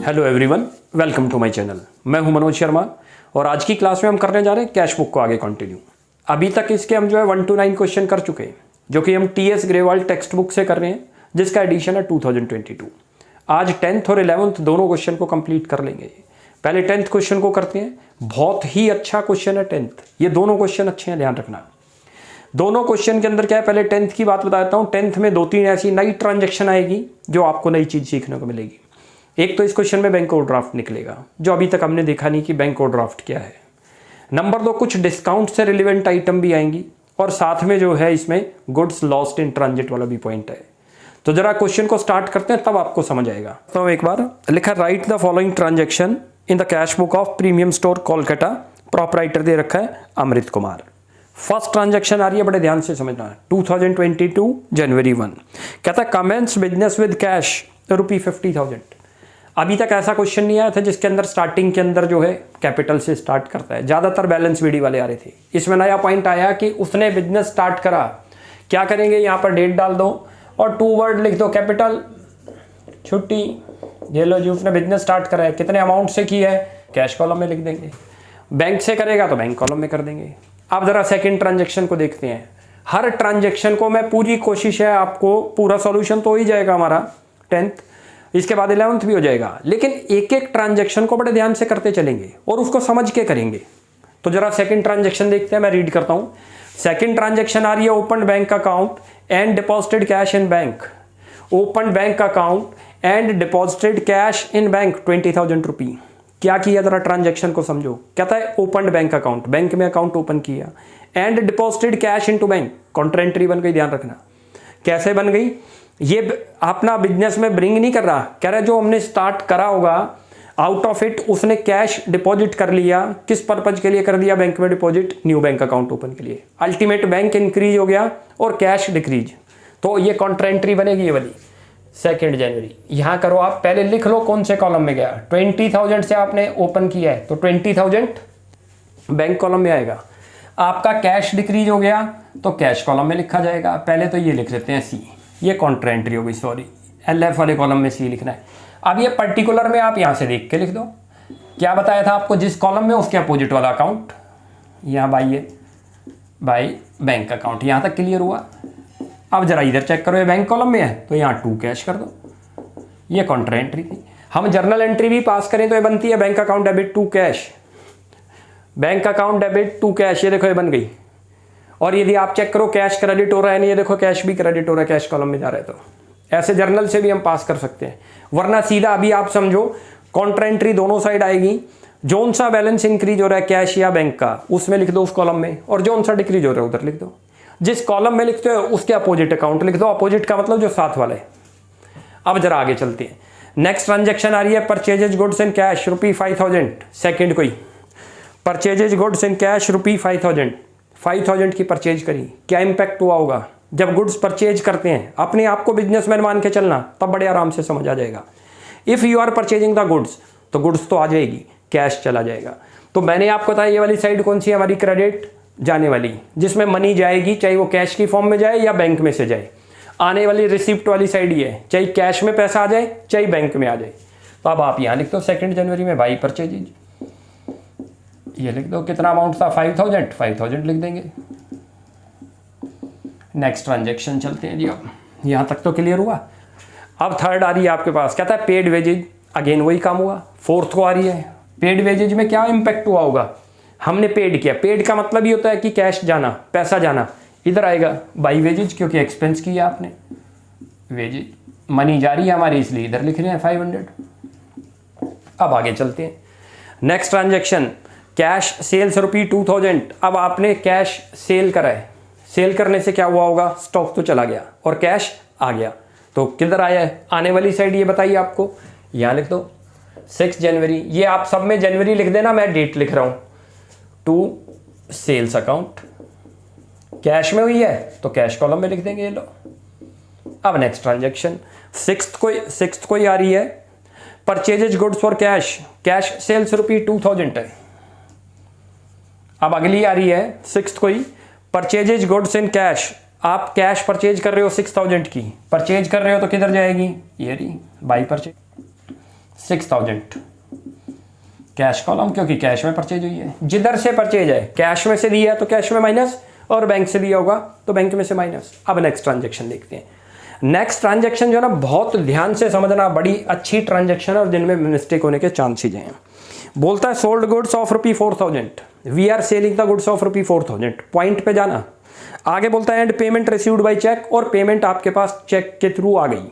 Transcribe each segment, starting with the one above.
Hello everyone, welcome to my channel. मैं हूं मनोज शर्मा और आज की क्लास में हम करने जा रहे हैं कैश बुक को आगे कंटिन्यू। अभी तक इसके हम जो है 1 to 9 क्वेश्चन कर चुके हैं, जो कि हम टीएस ग्रेवाल टेक्स्ट बुक से कर रहे हैं, जिसका एडिशन है 2022। आज 10th और 11th दोनों क्वेश्चन को कंप्लीट कर लेंगे। पहले 10th क्वेश्चन को करते हैं। बहुत ही अच्छा क्वेश्चन है 10th। ये दोनों क्वेश्चन अच्छे हैं, ध्यान रखना। दोनों क्वेश्चन के अंदर क्या है, पहले 10th की बात बता देता हूँ। 10th में 2-3 ऐसी नई ट्रांजेक्शन आएगी जो आपको नई चीज़ सीखने को मिलेगी। एक तो इस क्वेश्चन में बैंक ओवरड्राफ्ट निकलेगा, जो अभी तक हमने देखा नहीं कि बैंक ओवरड्राफ्ट क्या है। नंबर 2, कुछ डिस्काउंट से रिलेवेंट आइटम भी आएंगी और साथ में जो है इसमें गुड्स लॉस्ट इन ट्रांजिट वाला भी पॉइंट है। तो जरा क्वेश्चन को स्टार्ट करते हैं, तब आपको समझ आएगा। तो एक बार लिखा, write the following transaction in the cash book of premium store Kolkata. Proprietor दे रखा है अमृत कुमार। फर्स्ट ट्रांजैक्शन आ रही है, बड़े ध्यान से समझना है। 2022 जनवरी 1 कहता है कमेंस बिजनेस विद कैश ₹50,000। अभी तक ऐसा क्वेश्चन नहीं आया था जिसके अंदर स्टार्टिंग के अंदर जो है कैपिटल से स्टार्ट करता है। ज़्यादातर बैलेंस बीडी वाले आ रहे थे। इसमें नया पॉइंट आया कि उसने बिजनेस स्टार्ट करा। क्या करेंगे, यहाँ पर डेट डाल दो और 2 वर्ड लिख दो, कैपिटल, छुट्टी। ये लो जी, उसने बिजनेस स्टार्ट करा है, कितने अमाउंट से की है, कैश कॉलम में लिख देंगे। बैंक से करेगा तो बैंक कॉलम में कर देंगे। अब जरा सेकंड ट्रांजैक्शन को देखते हैं। हर ट्रांजैक्शन को मैं पूरी कोशिश है, आपको पूरा सॉल्यूशन तो हो ही जाएगा हमारा 10th, इसके बाद 11th भी हो जाएगा, लेकिन एक एक ट्रांजैक्शन को बड़े ध्यान से करते चलेंगे और उसको समझ के करेंगे। तो जरा सेकंड ट्रांजैक्शन देखते हैं, मैं रीड करता हूं। सेकंड ट्रांजैक्शन आ रही है, open bank account and deposited cash in bank. Open bank account and deposited cash in bank ₹20,000। क्या किया, जरा ट्रांजैक्शन को समझो। कहता है ओपन बैंक अकाउंट, बैंक में अकाउंट ओपन किया, and deposited cash into bank, counter entry बन गई। ध्यान रखना कैसे बन गई। ये अपना बिजनेस में ब्रिंग नहीं कर रहा, कह रहा है जो हमने स्टार्ट करा होगा आउट ऑफ इट उसने कैश डिपॉजिट कर लिया। किस पर्पज के लिए कर दिया, बैंक में deposit, new bank account open के लिए। अल्टीमेट बैंक इंक्रीज हो गया और कैश डिक्रीज। तो ये काउंटर एंट्री बनेगी ये वाली 2 जनवरी। यहाँ करो, आप पहले लिख लो कौन से कॉलम में गया। 20,000 से आपने ओपन किया है तो 20,000 बैंक कॉलम में आएगा। आपका कैश डिक्रीज हो गया तो कैश कॉलम में लिखा जाएगा। पहले तो ये लिख देते हैं सी, ये काउंटर एंट्री हो गई, सॉरी, LF वाले कॉलम में सी लिखना है। अब ये पर्टिकुलर में आप यहाँ से देख के लिख दो। क्या बताया था आपको, जिस कॉलम में उसके अपोजिट वाला अकाउंट, यहाँ बाई बैंक अकाउंट। यहाँ तक क्लियर हुआ। अब जरा इधर चेक करो, ये बैंक कॉलम में है तो यहाँ 2 कैश कर दो। ये काउंटर एंट्री थी। हम जर्नल एंट्री भी पास करें तो ये बनती है bank account debit 2 cash, bank account debit 2 cash. ये देखो ये बन गई। और यदि आप चेक करो कैश क्रेडिट हो रहा है, नहीं, ये देखो कैश भी क्रेडिट हो रहा है, कैश कॉलम में जा रहा है। तो ऐसे जर्नल से भी हम पास कर सकते हैं, वरना सीधा अभी आप समझो काउंटर एंट्री दोनों साइड आएगी। जोन सा बैलेंस इंक्रीज हो रहा है कैश या बैंक का, उसमें लिख दो उस कॉलम में, और जोन सा डिक्रीज हो रहा है उधर लिख दो। जिस कॉलम में लिखते हो उसके अपोजिट अकाउंट लिख दो। अपोजिट का मतलब जो साथ वाला है। अब जरा आगे चलते हैं। नेक्स्ट ट्रांजेक्शन आ रही है, purchases goods in cash ₹5,000। Second कोई परचेजेज गुड्स इन कैश ₹5,000। 5,000 की परचेज करी, क्या इंपैक्ट हुआ होगा। जब गुड्स परचेज करते हैं, अपने आप को बिजनेसमैन मान के चलना, तब बड़े आराम से समझ आ जाएगा। If you are purchasing the goods, तो गुड्स तो आ जाएगी, कैश चला जाएगा। तो मैंने आपको बताया ये वाली साइड कौन सी है, हमारी क्रेडिट जाने वाली, जिसमें मनी जाएगी, चाहे वो कैश की फॉर्म में जाए या बैंक में से जाए। आने वाली रिसिप्ट वाली साइड ही है, चाहे कैश में पैसा आ जाए चाहे बैंक में आ जाए। तो अब आप यहाँ लिख दो 2 जनवरी में बाई परचेजेज, ये लिख दो। कितना अमाउंट था, 5,000 लिख देंगे। नेक्स्ट ट्रांजैक्शन चलते हैं जी। अब यहाँ तक तो क्लियर हुआ। अब थर्ड आ रही है आपके पास, कहता है पेड वेजेज। अगेन वही काम हुआ। फोर्थ को आ रही है, पेड वेजेज में क्या इम्पैक्ट हुआ होगा। हमने पेड किया, पेड का मतलब ये होता है कि कैश जाना, पैसा जाना। इधर आएगा बाई वेजेज, क्योंकि एक्सपेंस किया आपने। वेजेज मनी जा रही है हमारी, इसलिए इधर लिख रहे हैं 500। अब आगे चलते हैं। Next transaction, cash sales ₹2,000। अब आपने कैश सेल करा है, सेल करने से क्या हुआ होगा, स्टॉक तो चला गया और कैश आ गया। तो किधर आया है, आने वाली साइड ये बताइए आपको। यहाँ लिख दो 6 जनवरी। ये आप सब में जनवरी लिख देना, मैं डेट लिख रहा हूँ। टू सेल्स अकाउंट, कैश में हुई है तो कैश कॉलम में लिख देंगे, ये लो। अब नेक्स्ट ट्रांजेक्शन 6th को ही आ रही है, purchases goods for cash. Cash sales ₹2,000 है। अब अगली आ रही है 6th को ही, परचेजेज गुड्स इन कैश। आप कैश परचेज कर रहे हो 6,000 की, परचेज कर रहे हो तो किधर जाएगी, ये रही बाई परचेज। 6,000 कैश कॉलम, क्योंकि कैश में परचेज हुई है। जिधर से परचेज है, कैश में से दिया है तो कैश में माइनस, और बैंक से दिया होगा तो बैंक में से माइनस। अब नेक्स्ट ट्रांजेक्शन देखते हैं। नेक्स्ट ट्रांजेक्शन जो है ना, बहुत ध्यान से समझना, बड़ी अच्छी ट्रांजेक्शन है और जिनमें मिस्टेक होने के चांसेज हैं। बोलता है sold goods of ₹4,000, we are selling the goods of ₹4,000। Point पे जाना। आगे बोलता है and payment received by cheque, और पेमेंट आपके पास चेक के थ्रू आ गई।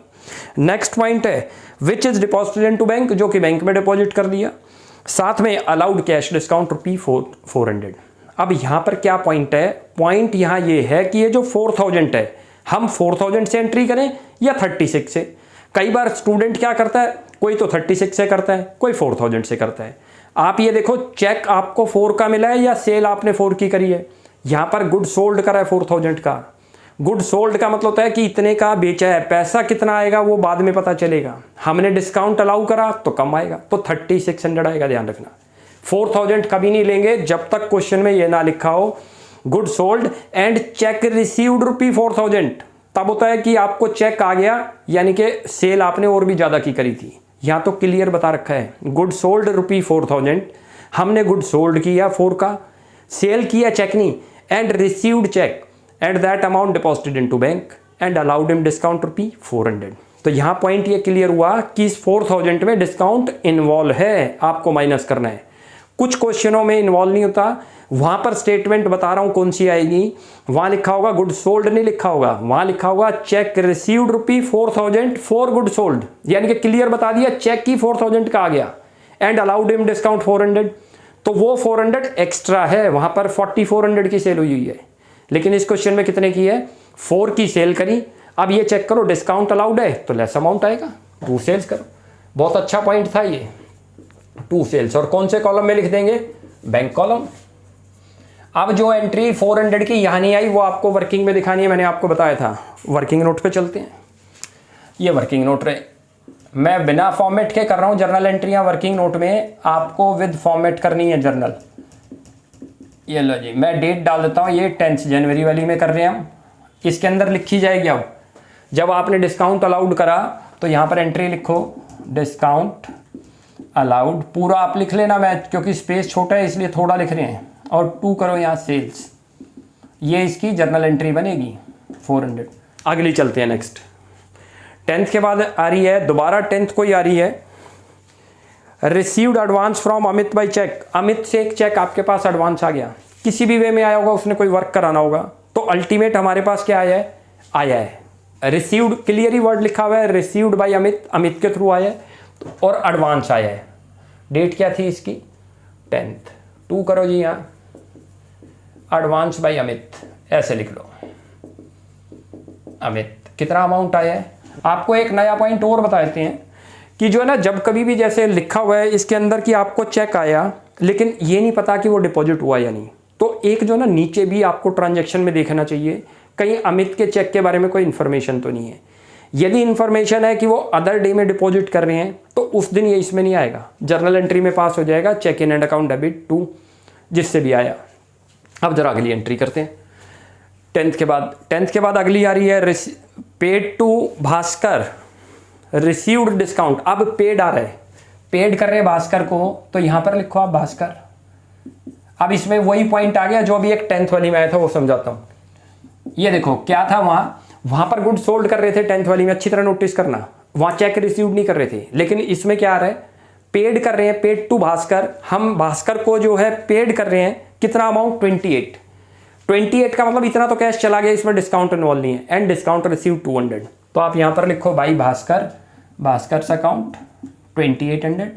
नेक्स्ट पॉइंट है which is deposited in to bank, जो कि बैंक में डिपॉजिट कर दिया। साथ में अलाउड कैश डिस्काउंट ₹400। अब यहाँ पर क्या पॉइंट है? पॉइंट यहाँ ये है कि ये जो 4,000 है, हम 4,000 से एंट्री करें या 36 से। कई बार स्टूडेंट क्या करता है, कोई तो 36 से करता है, कोई 4,000 से करता है। आप ये देखो, चेक आपको 4 का मिला है या सेल आपने 4 की करी है। यहाँ पर गुड सोल्ड करा है 4,000 का। गुड सोल्ड का मतलब होता है कि इतने का बेचा है, पैसा कितना आएगा वो बाद में पता चलेगा। हमने डिस्काउंट अलाउ करा तो कम आएगा, तो 3600 आएगा, ध्यान रखना। 4,000 कभी नहीं लेंगे जब तक क्वेश्चन में ये ना लिखा हो good sold and check received ₹4,000। तब होता है कि आपको चेक आ गया, यानी कि सेल आपने और भी ज़्यादा की करी थी। यहाँ तो क्लियर बता रखा है गुड सोल्ड ₹4,000, हमने गुड सोल्ड किया 4 का, सेल किया चेक नहीं, and received cheque and that amount deposited into bank and allowed him discount ₹400। तो यहाँ पॉइंट ये क्लियर हुआ कि इस 4,000 में डिस्काउंट इन्वॉल्व है, आपको माइनस करना है। कुछ क्वेश्चनों में इन्वॉल्व नहीं होता, वहां पर स्टेटमेंट बता रहा हूं कौन सी आएगी। वहां लिखा होगा गुड सोल्ड नहीं लिखा होगा, वहां लिखा होगा check received ₹4,000 for good sold, यानी कि क्लियर बता दिया चेक की 4,000 का आ गया, एंड अलाउड हिम डिस्काउंट 400। तो वो 400 एक्स्ट्रा है, वहां पर 4400 की सेल हुई है। लेकिन इस क्वेश्चन में कितने की है? 4 की सेल करी। अब ये चेक करो, डिस्काउंट अलाउड है तो लेस अमाउंट आएगा, 2 सेल्स करो। बहुत अच्छा पॉइंट था ये, 2 सेल्स। और कौन से कॉलम में लिख देंगे? Bank column. अब जो एंट्री 400 की यहाँ नहीं आई, वो आपको वर्किंग में दिखानी है, मैंने आपको बताया था। वर्किंग नोट पे चलते हैं। ये वर्किंग नोट रहे, मैं बिना फॉर्मेट के कर रहा हूँ जर्नल एंट्रियाँ वर्किंग नोट में, आपको विद फॉर्मेट करनी है जर्नल। ये लो जी, मैं डेट डाल देता हूँ, ये 10 जनवरी वाली में कर रहे हैं हम। इसके अंदर लिखी जाएगी, अब जब आपने डिस्काउंट अलाउड करा तो यहाँ पर एंट्री लिखो डिस्काउंट अलाउड, पूरा आप लिख लेना, मैं क्योंकि स्पेस छोटा है इसलिए थोड़ा लिख रहे हैं। और 2 करो यहाँ सेल्स, ये इसकी जर्नल एंट्री बनेगी 400। अगली चलते हैं नेक्स्ट। 10th के बाद आ रही है, दोबारा 10th को ही आ रही है, received advance from Amit by cheque. Amit से एक चेक आपके पास एडवांस आ गया, किसी भी वे में आया होगा, उसने कोई वर्क कराना होगा, तो अल्टीमेट हमारे पास क्या आया है? आया है रिसीव्ड, क्लियर ही वर्ड लिखा हुआ है, रिसीव्ड बाय अमित, अमित के थ्रू आया है, और एडवांस आया है। डेट क्या थी इसकी? 10th। 2 करो जी यहाँ, एडवांस बाय अमित, ऐसे लिख लो। अमित कितना अमाउंट आया है? आपको एक नया पॉइंट और बता देते हैं कि जो है ना, जब कभी भी जैसे लिखा हुआ है इसके अंदर कि आपको चेक आया, लेकिन ये नहीं पता कि वो डिपॉजिट हुआ या नहीं, तो एक जो ना नीचे भी आपको ट्रांजैक्शन में देखना चाहिए, कहीं अमित के चेक के बारे में कोई इन्फॉर्मेशन तो नहीं है। यदि इन्फॉर्मेशन है कि वो अदर डे में डिपॉजिट कर रहे हैं तो उस दिन ये इसमें नहीं आएगा, जर्नल एंट्री में पास हो जाएगा, cheque in hand account debit to, जिससे भी आया। अब जरा अगली एंट्री करते हैं। 10th के बाद अगली आ रही है paid to Bhaskar received discount. अब पेड आ रहा है, पेड कर रहे हैं भास्कर को, तो यहां पर लिखो आप भास्कर। अब इसमें वही पॉइंट आ गया जो अभी एक 10th वाली में आया था, वो समझाता हूं। ये देखो क्या था, वहां पर गुड सोल्ड कर रहे थे 10th वाली में, अच्छी तरह नोटिस करना, वहां चेक रिसीव्ड नहीं कर रहे थे। लेकिन इसमें क्या आ रहा है? पेड कर रहे हैं, पेड टू भास्कर। हम भास्कर को जो है पेड कर रहे हैं, कितना अमाउंट? 28 का मतलब इतना तो कैश चला गया, इसमें डिस्काउंट इन्वॉल्व नहीं है, एंड डिस्काउंट रिसीव 200। तो आप यहां पर लिखो भाई भास्कर, भास्कर अकाउंट 2800,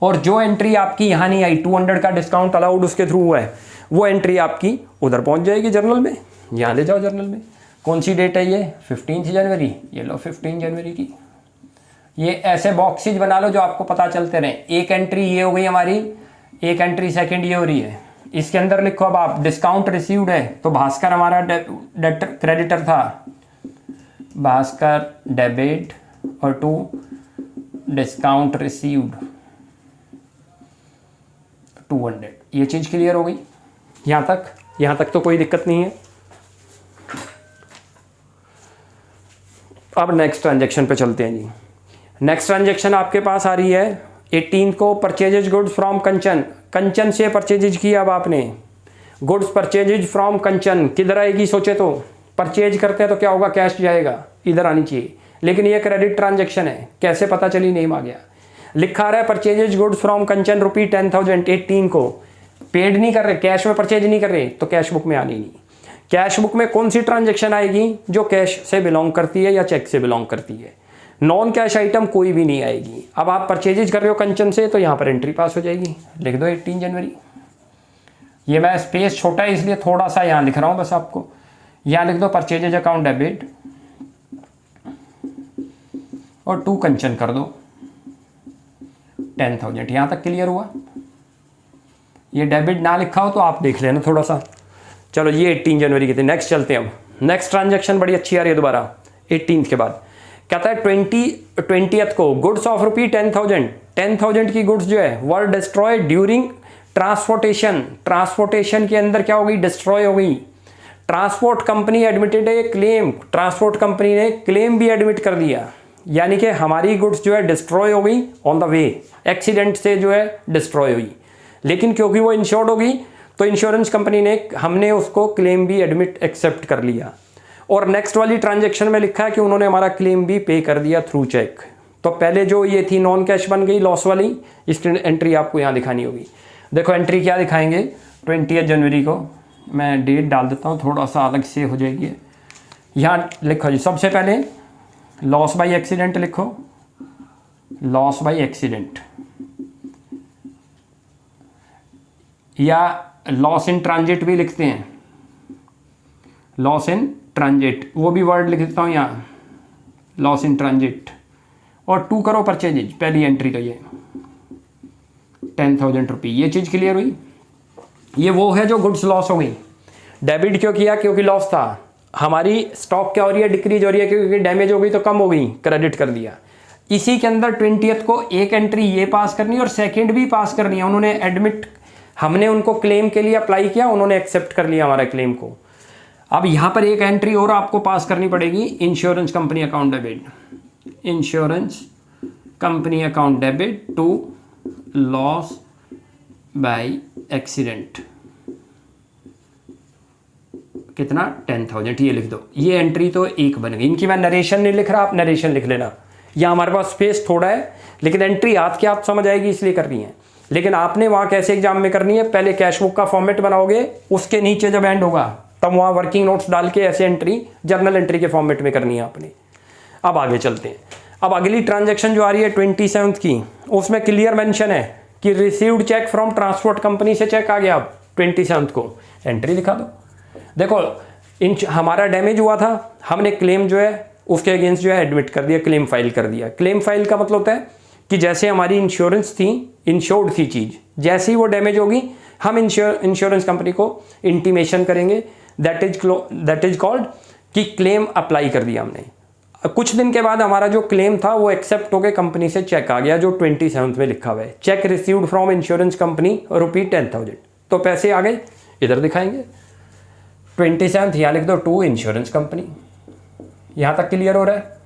और जो एंट्री आपकी यहां नहीं आई 200 का डिस्काउंट अलाउड उसके थ्रू हुआ है, वो एंट्री आपकी उधर पहुंच जाएगी जर्नल में। यहां ले जाओ जर्नल में। कौन सी डेट है ये? 15 जनवरी। ये लो 15 जनवरी की। ये ऐसे बॉक्सेज बना लो जो आपको पता चलते रहे। एक एंट्री ये हो गई हमारी, एक एंट्री सेकंड ये हो रही है। इसके अंदर लिखो अब आप डिस्काउंट रिसीव्ड है, तो भास्कर हमारा क्रेडिटर था, भास्कर डेबिट, और टू डिस्काउंट रिसीव्ड 200। ये चीज क्लियर हो गई यहां तक तो कोई दिक्कत नहीं है। अब नेक्स्ट ट्रांजैक्शन पे चलते हैं जी। नेक्स्ट ट्रांजेक्शन आपके पास आ रही है 18 को, परचेजेज गुड्स फ्रॉम कंचन, कंचन से परचेजेज किया। अब आपने गुड्स परचेजेज फ्रॉम कंचन किधर आएगी, सोचे तो परचेज करते हैं तो क्या होगा, कैश जाएगा, इधर आनी चाहिए, लेकिन ये क्रेडिट ट्रांजेक्शन है, कैसे पता चली, नेम आ गया। लिखा रहा है परचेजेज गुड्स फ्रॉम कंचन रुपी 10,000, 18 को पेड नहीं कर रहे, कैश में परचेज नहीं कर रहे, तो कैश बुक में आनी नहीं। कैश बुक में कौन सी ट्रांजेक्शन आएगी, जो कैश से बिलोंग करती है या चेक से बिलोंग करती है। नॉन कैश आइटम कोई भी नहीं आएगी। अब आप परचेजेज कर रहे हो कंचन से, तो यहाँ पर एंट्री पास हो जाएगी, लिख दो 18 जनवरी। ये मैं स्पेस छोटा है इसलिए थोड़ा सा यहाँ लिख रहा हूँ बस आपको, यहाँ लिख दो परचेजेज अकाउंट डेबिट और टू कंचन कर दो 10,000। यहाँ तक क्लियर हुआ। ये डेबिट ना लिखा हो तो आप देख लेना थोड़ा सा। चलो ये 18 जनवरी की थी। नेक्स्ट चलते हैं। अब नेक्स्ट ट्रांजैक्शन बड़ी अच्छी आ रही है दोबारा 18 के बाद। कहता है 20th को गुड्स ऑफ रुपी 10,000 की गुड्स जो है वर डिस्ट्रॉय ड्यूरिंग ट्रांसपोर्टेशन। ट्रांसपोर्टेशन के अंदर क्या हो गई, डिस्ट्रॉय हो गई। ट्रांसपोर्ट कंपनी एडमिटेड ए क्लेम, ट्रांसपोर्ट कंपनी ने क्लेम भी एडमिट कर दिया, यानी कि हमारी गुड्स जो है डिस्ट्रॉय हो गई ऑन द वे, एक्सीडेंट से जो है डिस्ट्रॉय हुई, लेकिन क्योंकि वो इंश्योर्ड हो गई तो इंश्योरेंस कंपनी ने, हमने उसको क्लेम भी एडमिट एक्सेप्ट कर लिया। और नेक्स्ट वाली ट्रांजैक्शन में लिखा है कि उन्होंने हमारा क्लेम भी पे कर दिया थ्रू चेक। तो पहले जो ये थी नॉन कैश बन गई लॉस वाली, इसकी एंट्री आपको यहाँ दिखानी होगी। देखो एंट्री क्या दिखाएंगे, 20 जनवरी को मैं डेट डाल देता हूँ, थोड़ा सा अलग से हो जाएगी। यहाँ लिखो जी, सबसे पहले लॉस बाय एक्सीडेंट लिखो, लॉस बाय एक्सीडेंट या लॉस इन ट्रांजिट भी लिखते हैं, लॉस इन ट्रांजिट, वो भी वर्ड लिख देता हूँ यहाँ, लॉस इन ट्रांजिट। और टू करो परचेजेज, पहली एंट्री तो ये 10,000 रुपये। ये चीज़ क्लियर हुई। ये वो है जो गुड्स लॉस हो गई। डेबिट क्यों किया, क्योंकि लॉस था। हमारी स्टॉक क्या हो रही है, डिक्रीज हो रही है, क्योंकि डैमेज हो गई तो कम हो गई, क्रेडिट कर दिया। इसी के अंदर 20th को एक एंट्री ये पास करनी है और सेकंड भी पास करनी है। उन्होंने एडमिट, हमने उनको क्लेम के लिए अप्लाई किया, उन्होंने एक्सेप्ट कर लिया हमारा क्लेम को। अब यहाँ पर एक एंट्री और आपको पास करनी पड़ेगी, insurance company account debit, insurance company account debit to loss by accident, कितना 10,000, ये लिख दो। ये एंट्री तो एक बन गई। इनकी मैं नरेशन नहीं लिख रहा, आप नरेशन लिख लेना। यहाँ हमारे पास स्पेस थोड़ा है, लेकिन एंट्री हाथ के आप समझ आएगी इसलिए करनी है। लेकिन आपने वहाँ कैसे एग्जाम में करनी है, पहले कैश बुक का फॉर्मेट बनाओगे, उसके नीचे जब एंड होगा तब वहाँ वर्किंग नोट्स डाल के ऐसे एंट्री जर्नल एंट्री के फॉर्मेट में करनी है आपने। अब आगे चलते हैं। अब अगली ट्रांजैक्शन जो आ रही है 27 की, उसमें क्लियर मेंशन है कि received cheque from transport company से चेक आ गया। अब 27 को एंट्री दिखा दो। देखो हमारा डैमेज हुआ था, हमने क्लेम जो है उसके अगेंस्ट जो है एडमिट कर दिया, क्लेम फाइल कर दिया। क्लेम फाइल का मतलब होता है कि जैसे हमारी इंश्योरेंस थी, इंश्योर्ड थी चीज़, जैसे ही वो डैमेज होगी हम इंश्योरेंस कंपनी को इंटीमेशन करेंगे, दैट इज कॉल्ड कि क्लेम अप्लाई कर दिया हमने। कुछ दिन के बाद हमारा जो क्लेम था वो एक्सेप्ट हो गया, कंपनी से चेक आ गया जो 27 में लिखा हुआ है, cheque received from insurance company rupee 10,000। तो पैसे आ गए, इधर दिखाएंगे 27 यहाँ लिख दो टू इंश्योरेंस कंपनी। यहाँ तक क्लियर हो रहा है,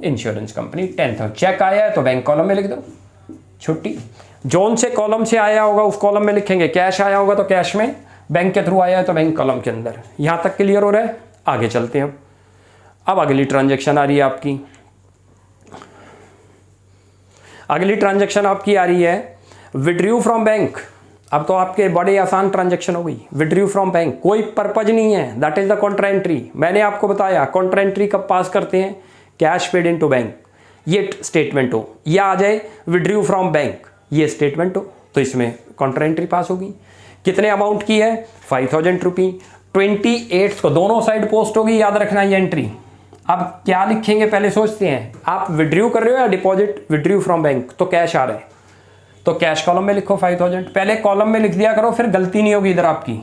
इंश्योरेंस कंपनी 10,000। चेक आया है तो बैंक कॉलम में लिख दो, छुट्टी। जोन से कॉलम से आया होगा उस कॉलम में लिखेंगे, कैश आया होगा तो कैश में, बैंक के थ्रू आया है तो बैंक कॉलम के अंदर। यहाँ तक क्लियर हो रहा है। आगे चलते हैं। अब अगली ट्रांजैक्शन आ रही है आपकी, अगली ट्रांजैक्शन आपकी आ रही है विड्रू फ्रॉम बैंक। अब तो आपके बड़े आसान ट्रांजैक्शन हो गई। विड्रू फ्रॉम बैंक, कोई पर्पज नहीं है, that is the Contra entry. मैंने आपको बताया कॉन्ट्रा एंट्री कब पास करते हैं, कैश पेड इनटू बैंक, ये स्टेटमेंट हो, या आ जाए विड्रू फ्रॉम बैंक, ये स्टेटमेंट हो, तो इसमें कॉन्ट्रा एंट्री पास होगी। कितने अमाउंट की है, 5,000 रुपी। 28 को दोनों साइड पोस्ट होगी, याद रखना ये एंट्री। अब क्या लिखेंगे पहले सोचते हैं, आप विड्रू कर रहे हो या डिपॉजिट, विड्रू फ्रॉम बैंक, तो कैश आ रहा है तो कैश कॉलम में लिखो 5,000, पहले कॉलम में लिख दिया करो, फिर गलती नहीं होगी इधर आपकी।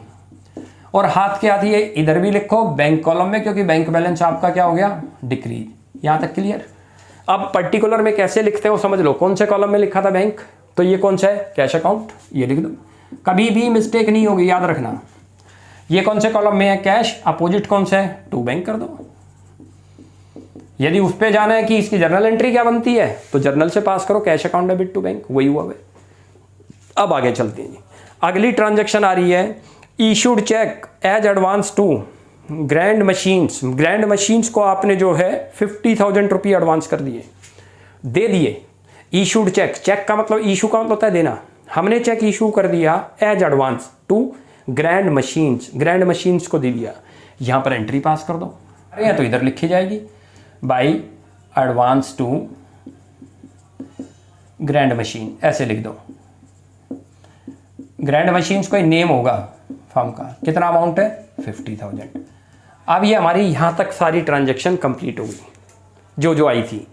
और हाथ के हाथ ये इधर भी लिखो बैंक कॉलम में, क्योंकि बैंक बैलेंस आपका क्या हो गया, डिक्रीज। यहाँ तक क्लियर। अब पर्टिकुलर में कैसे लिखते हो समझ लो, कौन से कॉलम में लिखा था बैंक, तो ये कौन सा है, कैश अकाउंट, ये लिख दो, कभी भी मिस्टेक नहीं होगी, याद रखना। ये कौन से कॉलम में है, कैश, अपोजिट कौन सा है, टू बैंक कर दो, यदि उस पे जाना है कि इसकी जर्नल एंट्री क्या बनती है तो जर्नल से पास करो, cash account debit to bank, वही हुआ है। अब आगे चलते हैं जी। अगली ट्रांजैक्शन आ रही है issued cheque as advance to grand machines. Grand machines को आपने जो है 50,000 रुपये एडवांस कर दिए, दे दिए। इशूड चेक, चेक का मतलब इशू का मतलब होता है देना। हमने चेक इशू कर दिया as advance to grand machines, grand machines को दे दिया। यहाँ पर एंट्री पास कर दो, अरे तो इधर लिखी जाएगी by advance to grand machine, ऐसे लिख दो। ग्रैंड मशीन्स कोई नेम होगा फर्म का, कितना अमाउंट है 50,000। अब ये हमारी यहाँ तक सारी ट्रांजैक्शन कंप्लीट हो गई जो आई थी।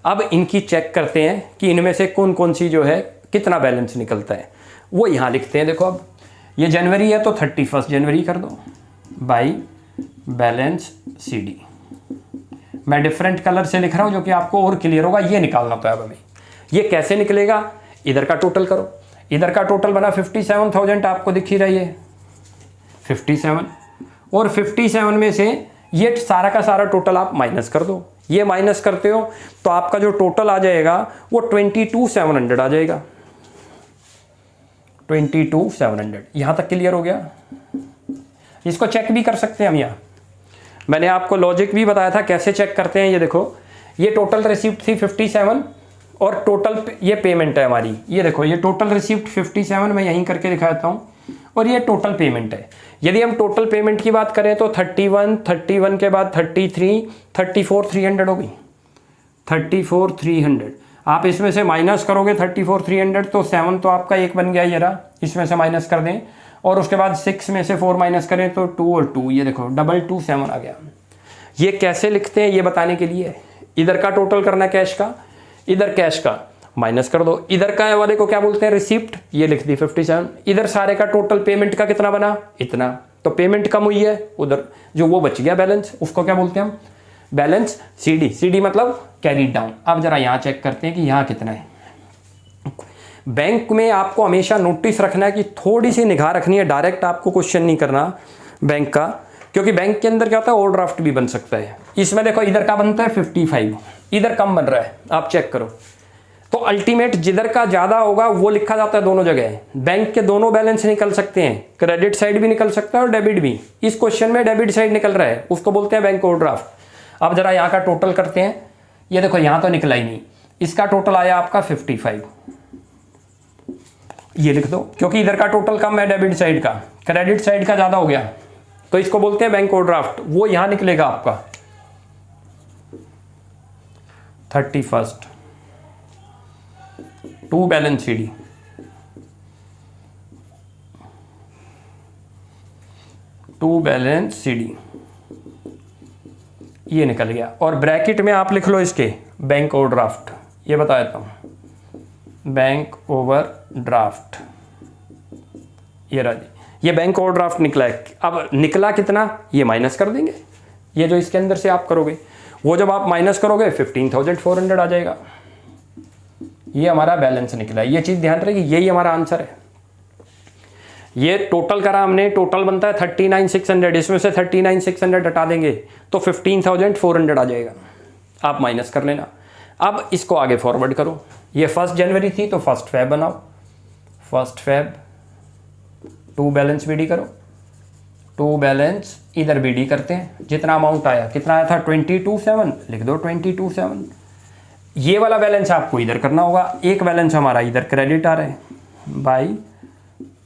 अब इनकी चेक करते हैं कि इनमें से कौन कौन सी जो है कितना बैलेंस निकलता है, वो यहाँ लिखते हैं। देखो अब ये जनवरी है तो 31 जनवरी कर दो बाई बैलेंस CD। मैं डिफरेंट कलर से लिख रहा हूँ जो कि आपको और क्लियर होगा। ये निकालना तो है अब हमें। ये कैसे निकलेगा, इधर का टोटल करो, इधर का टोटल बना 57,000, आपको दिख ही रही है 57, और 57 में से ये सारा का सारा टोटल आप माइनस कर दो। ये माइनस करते हो तो आपका जो टोटल आ जाएगा वो 22,700 आ जाएगा। 22,700 यहाँ तक क्लियर हो गया। इसको चेक भी कर सकते हैं हम। यहाँ मैंने आपको लॉजिक भी बताया था कैसे चेक करते हैं। ये देखो, ये टोटल रिसिप्ट थी 57 और टोटल ये पेमेंट है हमारी। ये देखो, ये टोटल रिसिप्ट 57 मैं यहीं करके दिखाता हूँ, और ये टोटल पेमेंट है। यदि हम टोटल पेमेंट की बात करें तो 31 के बाद 33, 34,300 हो गई। 34,300 आप इसमें से माइनस करोगे 34,300 तो 7 तो आपका एक बन गया, ये रहा, इसमें से माइनस कर दें, और उसके बाद 6 में से 4 माइनस करें तो 2 और 2, ये देखो 227 आ गया। ये कैसे लिखते हैं ये बताने के लिए, इधर का टोटल करना कैश का, इधर कैश का माइनस कर दो। इधर का वाले को क्या बोलते हैं रिसिप्ट, ये लिख दी 57। इधर सारे का टोटल पेमेंट का कितना बना, इतना, तो पेमेंट कम हुई है, उधर जो वो बच गया बैलेंस उसको क्या बोलते हैं हम, बैलेंस CD मतलब कैरी डाउन। अब जरा यहाँ चेक करते हैं कि यहाँ कितना है। बैंक में आपको हमेशा नोटिस रखना है कि थोड़ी सी निगाह रखनी है, डायरेक्ट आपको क्वेश्चन नहीं करना बैंक का, क्योंकि बैंक के अंदर क्या होता है ओवरड्राफ्ट भी बन सकता है। इसमें देखो इधर का बनता है 55, इधर कम बन रहा है, आप चेक करो। तो अल्टीमेट जिधर का ज़्यादा होगा वो लिखा जाता है दोनों जगह। बैंक के दोनों बैलेंस निकल सकते हैं, क्रेडिट साइड भी निकल सकता है और डेबिट भी। इस क्वेश्चन में डेबिट साइड निकल रहा है, उसको बोलते हैं बैंक ओवरड्राफ्ट। अब जरा यहाँ का टोटल करते हैं। ये देखो यहाँ तो निकला ही नहीं, इसका टोटल आया आपका 55, ये लिख दो, क्योंकि इधर का टोटल कम है डेबिट साइड का, क्रेडिट साइड का ज़्यादा हो गया, तो इसको बोलते हैं बैंक ओवरड्राफ्ट। वो यहाँ निकलेगा आपका 31 to balance CD, to balance CD, ये निकल गया। और ब्रैकेट में आप लिख लो इसके बैंक ओवरड्राफ्ट, ये बता देता हूँ, बैंक ओवरड्राफ्ट, ये रहा जी, ये बैंक ओवरड्राफ्ट निकला है। अब निकला कितना ये माइनस कर देंगे, ये जो इसके अंदर से आप करोगे वो जब आप माइनस करोगे 15,400 आ जाएगा। ये हमारा बैलेंस निकला है। ये चीज़ ध्यान रखेगी, यही हमारा आंसर है। ये टोटल करा हमने, टोटल बनता है 39,600, इसमें से 39,600 हटा देंगे तो 15,400 आ जाएगा। आप माइनस कर लेना। अब इसको आगे फॉरवर्ड करो। ये 1 जनवरी थी तो 1 फेब बनाओ, 1 फेब टू बैलेंस BD करो, टू बैलेंस इधर BD करते हैं। जितना अमाउंट आया, कितना आया था 22,700, लिख दो 22,700। ये वाला बैलेंस आपको इधर करना होगा। एक बैलेंस हमारा इधर क्रेडिट आ रहा है बाई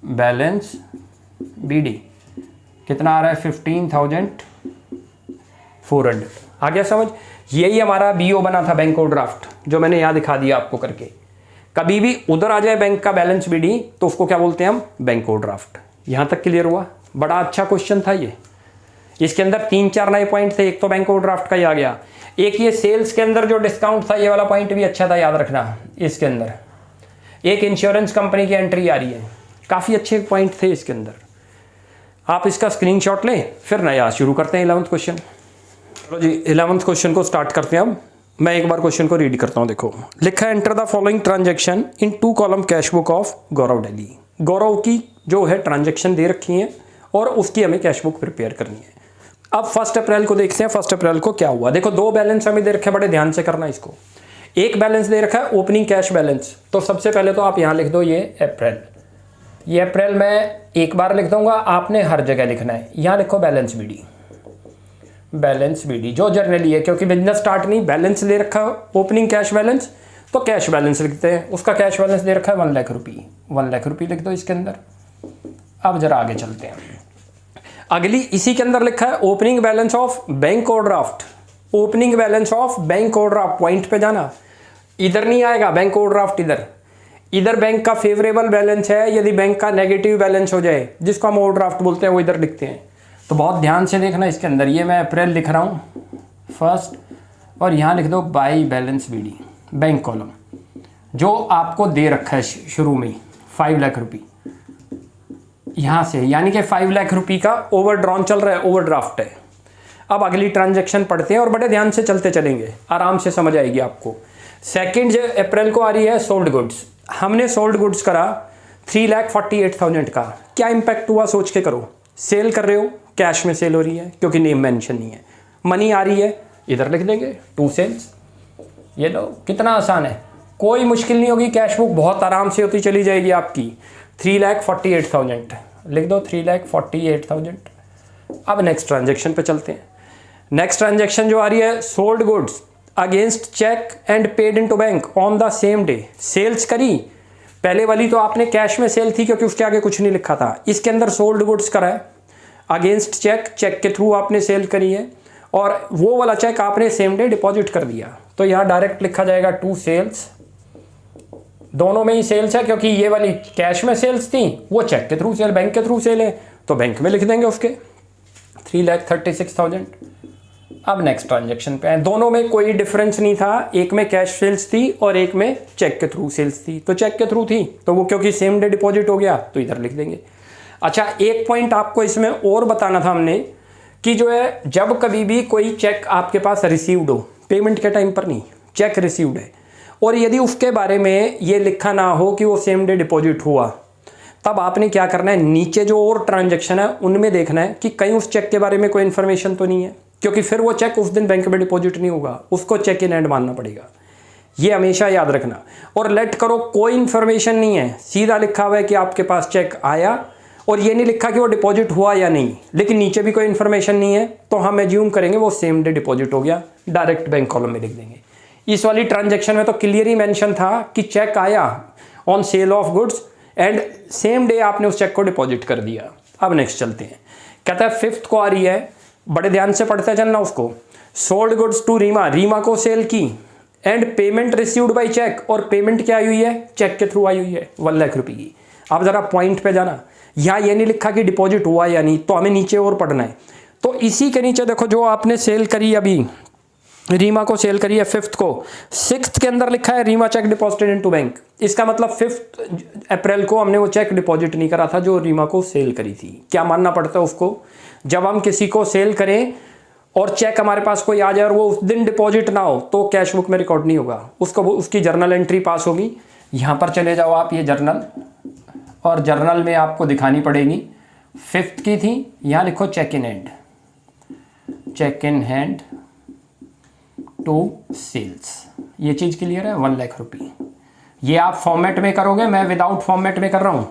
बैलेंस BD, कितना आ रहा है 15,400। आ गया समझ? यही हमारा BO बना था बैंक ओवरड्राफ्ट, जो मैंने यहाँ दिखा दिया आपको करके। कभी भी उधर आ जाए बैंक का बैलेंस BD तो उसको क्या बोलते हैं हम, बैंक ओवरड्राफ्ट। यहाँ तक क्लियर हुआ? बड़ा अच्छा क्वेश्चन था ये। इसके अंदर 3-4 नए पॉइंट थे। एक तो बैंक ओवरड्राफ्ट का ही आ गया, एक ये सेल्स के अंदर जो डिस्काउंट था, ये वाला पॉइंट भी अच्छा था, याद रखना। इसके अंदर एक इंश्योरेंस कंपनी की एंट्री आ रही है, काफ़ी अच्छे पॉइंट थे इसके अंदर। आप इसका स्क्रीनशॉट लें, फिर नया शुरू करते हैं 11th क्वेश्चन। चलो जी 11th क्वेश्चन को स्टार्ट करते हैं। अब मैं एक बार क्वेश्चन को रीड करता हूँ। देखो लिखा है, enter the following transaction in 2 column cash book of Gaurav Delhi. Gaurav की जो है ट्रांजैक्शन दे रखी है और उसकी हमें कैश बुक प्रिपेयर करनी है। अब 1 अप्रैल को देखते हैं 1 अप्रैल को क्या हुआ। देखो 2 बैलेंस हमें दे रखे, बड़े ध्यान से करना इसको। एक बैलेंस दे रखा है ओपनिंग कैश बैलेंस, तो सबसे पहले तो आप यहाँ लिख दो ये अप्रैल। ये अप्रैल मैं एक बार लिख दूंगा, आपने हर जगह लिखना है। यहाँ लिखो बैलेंस बीडी, बैलेंस बीडी जो जर्नली है, क्योंकि बिजनेस स्टार्ट नहीं, बैलेंस दे रखा है ओपनिंग कैश बैलेंस, तो कैश बैलेंस लिखते हैं। उसका कैश बैलेंस दे रखा है 1 लाख रुपये, 1 लाख रुपये लिख दो इसके अंदर। अब जरा आगे चलते हैं। अगली इसी के अंदर लिखा है opening balance of bank overdraft, opening balance of bank overdraft. Point पे जाना, इधर नहीं आएगा बैंक ओवरड्राफ्ट, इधर बैंक का फेवरेबल बैलेंस है। यदि बैंक का नेगेटिव बैलेंस हो जाए, जिसको हम ओवरड्राफ्ट बोलते हैं, वो इधर लिखते हैं। तो बहुत ध्यान से देखना इसके अंदर। ये मैं अप्रैल लिख रहा हूँ फर्स्ट, और यहाँ लिख दो by balance BD, bank column, जो आपको दे रखा है शुरू में 5 लाख रुपये यहाँ से, यानी कि 5 लाख रुपये का ओवरड्रॉन चल रहा है, ओवरड्राफ्ट है। अब अगली ट्रांजैक्शन पढ़ते हैं और बड़े ध्यान से चलते चलेंगे, आराम से समझ आएगी आपको। 2 अप्रैल को आ रही है सोल्ड गुड्स। हमने सोल्ड गुड्स करा 3,48,000 का। क्या इम्पैक्ट हुआ सोच के करो। सेल कर रहे हो, कैश में सेल हो रही है क्योंकि नेम मेंशन नहीं है। मनी आ रही है, इधर लिख देंगे 2 सेल्स। ये लो, कितना आसान है, कोई मुश्किल नहीं होगी। कैश बुक बहुत आराम से होती चली जाएगी आपकी। 3,48,000 लिख दो, 3,48,000। अब नेक्स्ट ट्रांजेक्शन पे चलते हैं। नेक्स्ट ट्रांजेक्शन जो आ रही है, sold goods against cheque and paid into bank on the same day. Sales करी, पहले वाली तो आपने कैश में सेल थी क्योंकि उसके आगे कुछ नहीं लिखा था। इसके अंदर सोल्ड गुड्स करा है अगेंस्ट चेक, चेक के थ्रू आपने सेल करी है, और वो वाला चेक आपने सेम डे डिपॉजिट कर दिया। तो यहाँ डायरेक्ट लिखा जाएगा 2 सेल्स। दोनों में ही सेल्स है, क्योंकि ये वाली कैश में सेल्स थी, वो चेक के थ्रू सेल, बैंक के थ्रू सेल है, तो बैंक में लिख देंगे उसके 3,36,000। अब नेक्स्ट ट्रांजैक्शन पे है। दोनों में कोई डिफरेंस नहीं था, एक में कैश सेल्स थी और एक में चेक के थ्रू सेल्स थी। तो चेक के थ्रू थी तो वो क्योंकि सेम डे डिपॉजिट हो गया तो इधर लिख देंगे। अच्छा, एक पॉइंट आपको इसमें और बताना था हमने कि जो है, जब कभी भी कोई चेक आपके पास रिसीव्ड हो, पेमेंट के टाइम पर नहीं, चेक रिसीव्ड है, और यदि उसके बारे में ये लिखा ना हो कि वो सेम डे डिपॉजिट हुआ, तब आपने क्या करना है, नीचे जो और ट्रांजैक्शन है उनमें देखना है कि कहीं उस चेक के बारे में कोई इन्फॉर्मेशन तो नहीं है, क्योंकि फिर वो चेक उस दिन बैंक में डिपॉजिट नहीं होगा, उसको चेक इन हैंड मानना पड़ेगा। ये हमेशा याद रखना। और लेट करो कोई इन्फॉर्मेशन नहीं है, सीधा लिखा हुआ है कि आपके पास चेक आया, और ये नहीं लिखा कि वो डिपॉजिट हुआ या नहीं, लेकिन नीचे भी कोई इन्फॉर्मेशन नहीं है, तो हम एज्यूम करेंगे वो सेम डे डिपॉजिट हो गया, डायरेक्ट बैंक कॉलम में लिख देंगे। इस वाली ट्रांजैक्शन में तो क्लियर ही मेंशन था कि चेक आया on sale of goods and same day आपने उस चेक को डिपॉजिट कर दिया। अब नेक्स्ट चलते हैं। कहता है 5th को आ रही है, बड़े ध्यान से पढ़ते चलना उसको। Sold goods to Reema, Reema को सेल की, and payment received by cheque, और पेमेंट क्या आई हुई है, चेक के थ्रू आई हुई है 1 लाख रुपये की। अब जरा पॉइंट पे जाना, यहाँ ये नहीं लिखा कि डिपॉजिट हुआ या नहीं, तो हमें नीचे और पढ़ना है। तो इसी के नीचे देखो, जो आपने सेल करी अभी, रीमा को सेल करी है 5th को, 6th के अंदर लिखा है Reema cheque deposited into bank. इसका मतलब 5 अप्रैल को हमने वो चेक डिपॉजिट नहीं करा था जो रीमा को सेल करी थी। क्या मानना पड़ता है उसको, जब हम किसी को सेल करें और चेक हमारे पास कोई आ जाए और वो उस दिन डिपॉजिट ना हो, तो कैश बुक में रिकॉर्ड नहीं होगा, उसको उसकी जर्नल एंट्री पास होगी। यहाँ पर चले जाओ आप, ये जर्नल, और जर्नल में आपको दिखानी पड़ेगी। 5th की थी, यहाँ लिखो cheque in hand, cheque in hand to sales. ये चीज़ क्लियर है, 1 लाख रुपये। ये आप फॉर्मेट में करोगे, मैं विदाउट फॉर्मेट में कर रहा हूँ।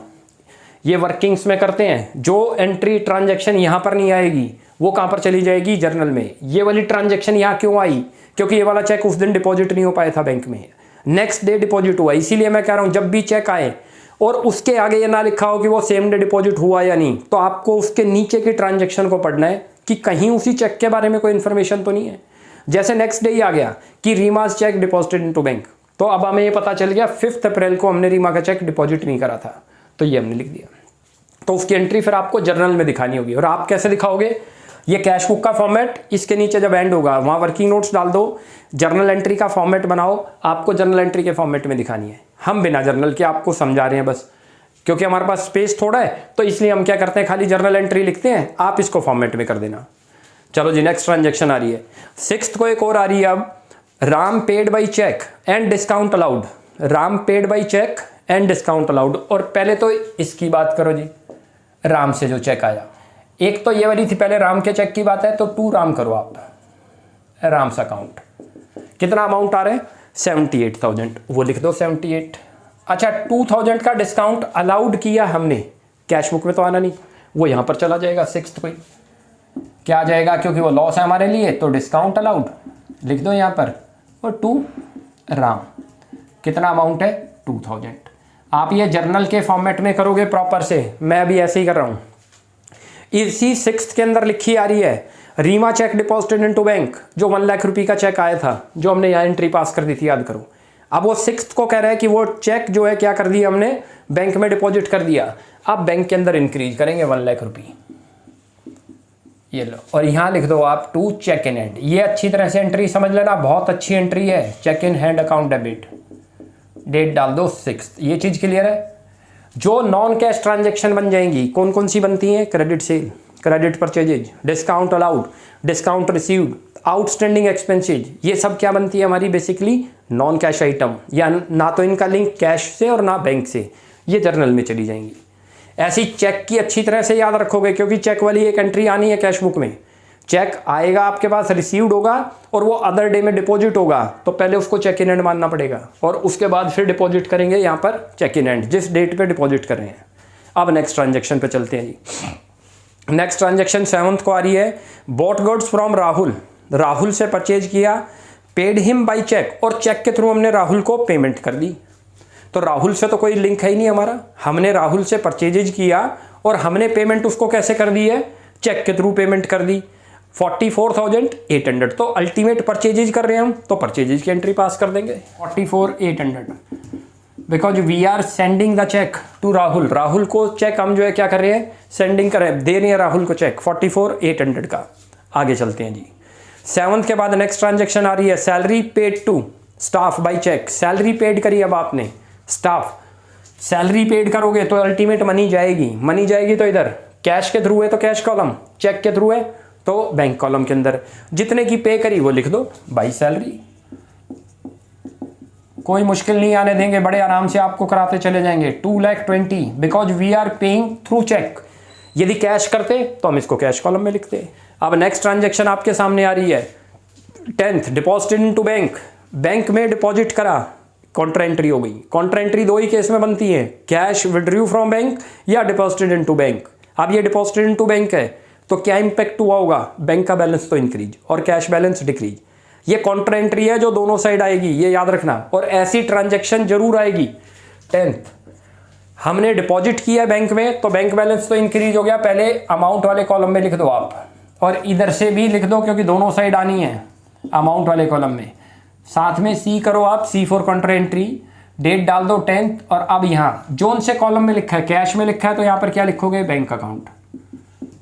ये वर्किंग्स में करते हैं, जो एंट्री ट्रांजैक्शन यहाँ पर नहीं आएगी वो कहाँ पर चली जाएगी, जर्नल में। ये वाली ट्रांजैक्शन यहाँ क्यों आई, क्योंकि ये वाला चेक उस दिन डिपॉजिट नहीं हो पाया था बैंक में, नेक्स्ट डे डिपॉजिट हुआ। इसीलिए मैं कह रहा हूँ, जब भी चेक आए और उसके आगे ये ना लिखा हो कि वो सेम डे डिपॉजिट हुआ या नहीं, तो आपको उसके नीचे की ट्रांजैक्शन को पढ़ना है कि कहीं उसी चेक के बारे में कोई इन्फॉर्मेशन तो नहीं है। जैसे नेक्स्ट डे ही आ गया कि Reema's check deposited into bank, तो अब हमें ये पता चल गया 5 अप्रैल को हमने रीमा का चेक डिपॉजिट नहीं करा था, तो ये हमने लिख दिया। तो उसकी एंट्री फिर आपको जर्नल में दिखानी होगी। और आप कैसे दिखाओगे, ये कैश बुक का फॉर्मेट, इसके नीचे जब एंड होगा वहाँ वर्किंग नोट्स डाल दो, जर्नल एंट्री का फॉर्मेट बनाओ, आपको जर्नल एंट्री के फॉर्मेट में दिखानी है। हम बिना जर्नल के आपको समझा रहे हैं बस, क्योंकि हमारे पास स्पेस थोड़ा है, तो इसलिए हम क्या करते हैं, खाली जर्नल एंट्री लिखते हैं, आप इसको फॉर्मेट में कर देना। चलो जी, नेक्स्ट ट्रांजैक्शन आ रही है 6th को, एक और आ रही है अब, Ram paid by cheque and discount allowed, Ram paid by cheque and discount allowed. और पहले तो इसकी बात करो जी, राम से जो चेक आया, एक तो ये वाली थी पहले राम के चेक की बात है, तो 2 राम करो आप, राम्स अकाउंट। कितना अमाउंट आ रहा है 78,000, वो लिख दो 78। अच्छा 2,000 का डिस्काउंट अलाउड किया हमने, कैश बुक में तो आना नहीं, वो यहाँ पर चला जाएगा 6th पे, क्या आ जाएगा क्योंकि वो लॉस है हमारे लिए, तो डिस्काउंट अलाउड लिख दो यहाँ पर, और 2 राम। कितना अमाउंट है 2,000। आप ये जर्नल के फॉर्मेट में करोगे प्रॉपर से, मैं अभी ऐसे ही कर रहा हूँ। इसी 6th के अंदर लिखी आ रही है Reema cheque deposited into bank, जो 1 लाख रुपए का चेक आया था, जो हमने यहाँ एंट्री पास कर दी थी, याद करो। अब वो 6th को कह रहा है कि वो चेक जो है क्या कर दिया हमने, बैंक में डिपॉजिट कर दिया। अब बैंक के अंदर इंक्रीज करेंगे 1 लाख रुपए, ये लो, और यहाँ लिख दो आप 2 चेक इन हैंड। ये अच्छी तरह से एंट्री समझ लेना, बहुत अच्छी एंट्री है, cheque in hand account debit, date डाल दो 6th। ये चीज़ क्लियर है। जो नॉन कैश ट्रांजेक्शन बन जाएंगी, कौन कौन सी बनती हैं, credit sale, credit purchases, discount allowed, discount received, outstanding expenses, ये सब क्या बनती है हमारी बेसिकली नॉन कैश आइटम, या ना तो इनका लिंक कैश से और ना बैंक से, ये जर्नल में चली जाएंगी। ऐसी चेक की अच्छी तरह से याद रखोगे, क्योंकि चेक वाली एक एंट्री आनी है कैश बुक में। चेक आएगा आपके पास, रिसीव्ड होगा और वो अदर डे में डिपॉजिट होगा, तो पहले उसको चेक इन हैंड मानना पड़ेगा, और उसके बाद फिर डिपॉजिट करेंगे यहाँ पर चेक इन हैंड, जिस डेट पे डिपॉजिट कर रहे हैं। अब नेक्स्ट ट्रांजेक्शन पे चलते हैं जी। नेक्स्ट ट्रांजेक्शन 7th को आ रही है, bought goods from Rahul, Rahul से परचेज किया, पेड हिम बाई चेक, और चेक के थ्रू हमने राहुल को पेमेंट कर दी। तो राहुल से तो कोई लिंक है ही नहीं हमारा, हमने राहुल से परचेजेज किया और हमने पेमेंट उसको कैसे कर दी है, चेक के थ्रू पेमेंट कर दी 44,800। तो अल्टीमेट परचेजेज कर रहे हैं हम, तो परचेजेज की एंट्री पास कर देंगे 44,800, because we are sending the cheque to Rahul. Rahul को चेक हम जो है क्या कर रहे हैं, सेंडिंग कर रहे हैं, दे रहे हैं राहुल को चेक 44,800 का। आगे चलते हैं जी। 7th के बाद नेक्स्ट ट्रांजेक्शन आ रही है, salary paid to staff by cheque. Salary paid करी अब आपने, स्टाफ सैलरी पेड करोगे तो अल्टीमेट मनी जाएगी, मनी जाएगी तो इधर कैश के थ्रू है तो कैश कॉलम, चेक के थ्रू है तो बैंक कॉलम के अंदर। जितने की पे करी वो लिख दो बाई सैलरी। कोई मुश्किल नहीं आने देंगे, बड़े आराम से आपको कराते चले जाएंगे। 2,20,000 because we are paying through cheque. यदि कैश करते तो हम इसको कैश कॉलम में लिखते। अब नेक्स्ट ट्रांजेक्शन आपके सामने आ रही है 10th, deposited into bank, bank में डिपॉजिट करा, कॉन्ट्रा एंट्री हो गई। कॉन्ट्रा एंट्री 2 ही केस में बनती है, कैश विड्रू फ्रॉम बैंक या डिपॉजिटेड इनटू बैंक। अब ये डिपॉजिटेड इनटू बैंक है तो क्या इंपैक्ट हुआ होगा, बैंक का बैलेंस तो इंक्रीज और कैश बैलेंस डिक्रीज। ये कॉन्ट्रा एंट्री है जो दोनों साइड आएगी, ये याद रखना, और ऐसी ट्रांजेक्शन जरूर आएगी। 10th, हमने डिपॉजिट किया बैंक में तो बैंक बैलेंस तो इंक्रीज हो गया, पहले अमाउंट वाले कॉलम में लिख दो आप, और इधर से भी लिख दो क्योंकि दोनों साइड आनी है अमाउंट वाले कॉलम में। साथ में सी करो आप, C for contra entry, date डाल दो 10th, और अब यहाँ जोन से कॉलम में लिखा है कैश में लिखा है तो यहाँ पर क्या लिखोगे, बैंक अकाउंट।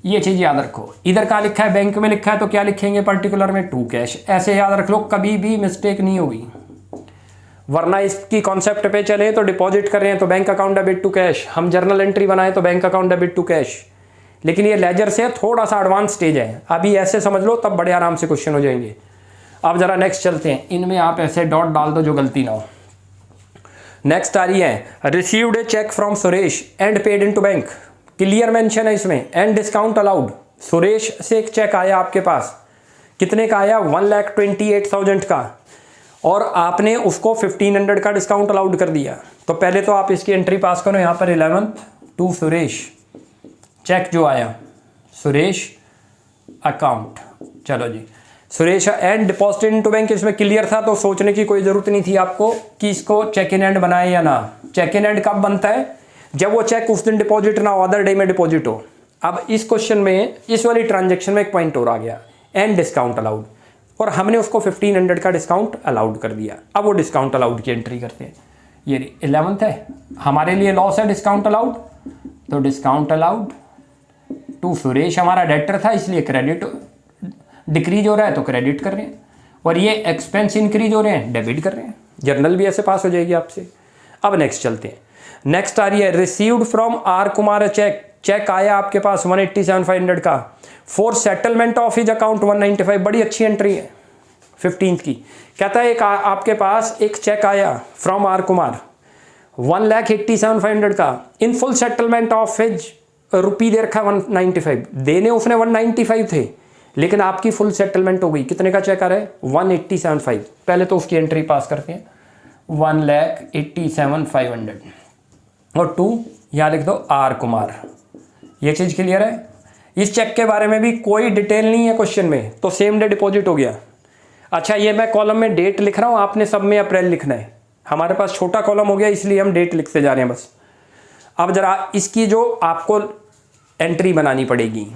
ये चीज़ याद रखो, इधर क्या लिखा है बैंक में लिखा है तो क्या लिखेंगे पर्टिकुलर में टू कैश। ऐसे याद रख लो, कभी भी मिस्टेक नहीं होगी, वरना इसकी कॉन्सेप्ट पे चले तो डिपॉजिट कर रहे हैं तो bank account debit to cash, हम जर्नल एंट्री बनाए तो bank account debit to cash. लेकिन ये लेजर से थोड़ा सा एडवांस स्टेज है, अभी ऐसे समझ लो तब बड़े आराम से क्वेश्चन हो जाएंगे। अब जरा नेक्स्ट चलते हैं, इनमें आप ऐसे डॉट डाल दो जो गलती ना हो। नेक्स्ट आ रही है, received a cheque from Suresh and paid into bank, clear mention है इसमें, एंड डिस्काउंट अलाउड। सुरेश से एक चेक आया आपके पास, कितने का आया, 1,28,000 का, और आपने उसको 1,500 का डिस्काउंट अलाउड कर दिया। तो पहले तो आप इसकी एंट्री पास करो यहाँ पर 11th टू सुरेश, चेक जो आया सुरेश अकाउंट, चलो जी Suresh and deposited into bank, इसमें क्लियर था तो सोचने की कोई ज़रूरत नहीं थी आपको कि इसको चेक इन हैंड बनाए या ना। चेक इन हैंड कब बनता है, जब वो चेक उस दिन डिपॉजिट ना हो, अदर डे में डिपॉजिट हो। अब इस क्वेश्चन में इस वाली ट्रांजेक्शन में एक पॉइंट और आ गया, एंड डिस्काउंट अलाउड, और हमने उसको 1,500 का डिस्काउंट अलाउड कर दिया। अब वो डिस्काउंट अलाउड की एंट्री करते हैं, ये 11th है, हमारे लिए लॉस है डिस्काउंट अलाउड, तो डिस्काउंट अलाउड टू सुरेश, हमारा डेटर था इसलिए क्रेडिट डिक्रीज हो रहा है तो क्रेडिट कर रहे हैं, और ये एक्सपेंस इंक्रीज हो रहे हैं डेबिट कर रहे हैं। जर्नल भी ऐसे पास हो जाएगी आपसे। अब नेक्स्ट चलते हैं, नेक्स्ट आ रही है, received from R Kumar cheque, cheque आया आपके पास 187,500 का, for settlement of his account 195, बड़ी अच्छी एंट्री है 15th की। कहता है एक आपके पास एक चेक आया फ्रॉम आर कुमार 1,87,500 का, in full settlement of his रुपये दे रखा है 195, देने उसने 195 थे, लेकिन आपकी फुल सेटलमेंट हो गई। कितने का चेक आ रहा है? 187,500। पहले तो उसकी एंट्री पास करते हैं, 1,87,500 और 2 यहाँ लिख दो आर कुमार। ये चीज़ क्लियर है? इस चेक के बारे में भी कोई डिटेल नहीं है क्वेश्चन में, तो सेम डे डिपॉजिट हो गया। अच्छा, ये मैं कॉलम में डेट लिख रहा हूँ, आपने सब में अप्रैल लिखना है। हमारे पास छोटा कॉलम हो गया इसलिए हम डेट लिखते जा रहे हैं बस। अब जरा इसकी जो आपको एंट्री बनानी पड़ेगी,